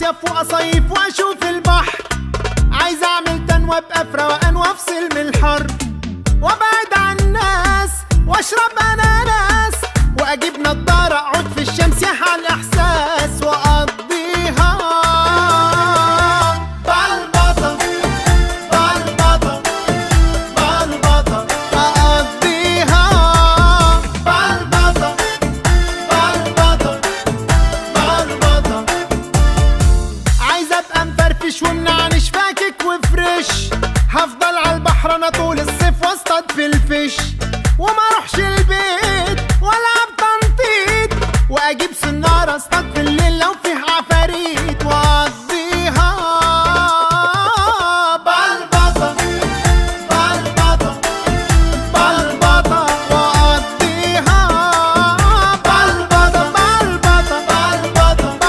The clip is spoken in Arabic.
مصيف وأصيف وأشوف البحر. عايز أعمل تنوى أبقى في روقان وأفصل من الحر، وأبعد عن الناس وأشرب أناناس، وأجيب نضارة أقعد في الشمس يحيى الإحساس، وأقضيها بلبطة بلبطة بلبطة، أقضيها بلبطة بلبطة بلبطة. عايز أبقى مفرفش ومنعنش فاكك وفريش، هفضل على البحر أنا طول الصيف واصطاد في الفيش، وما اروحش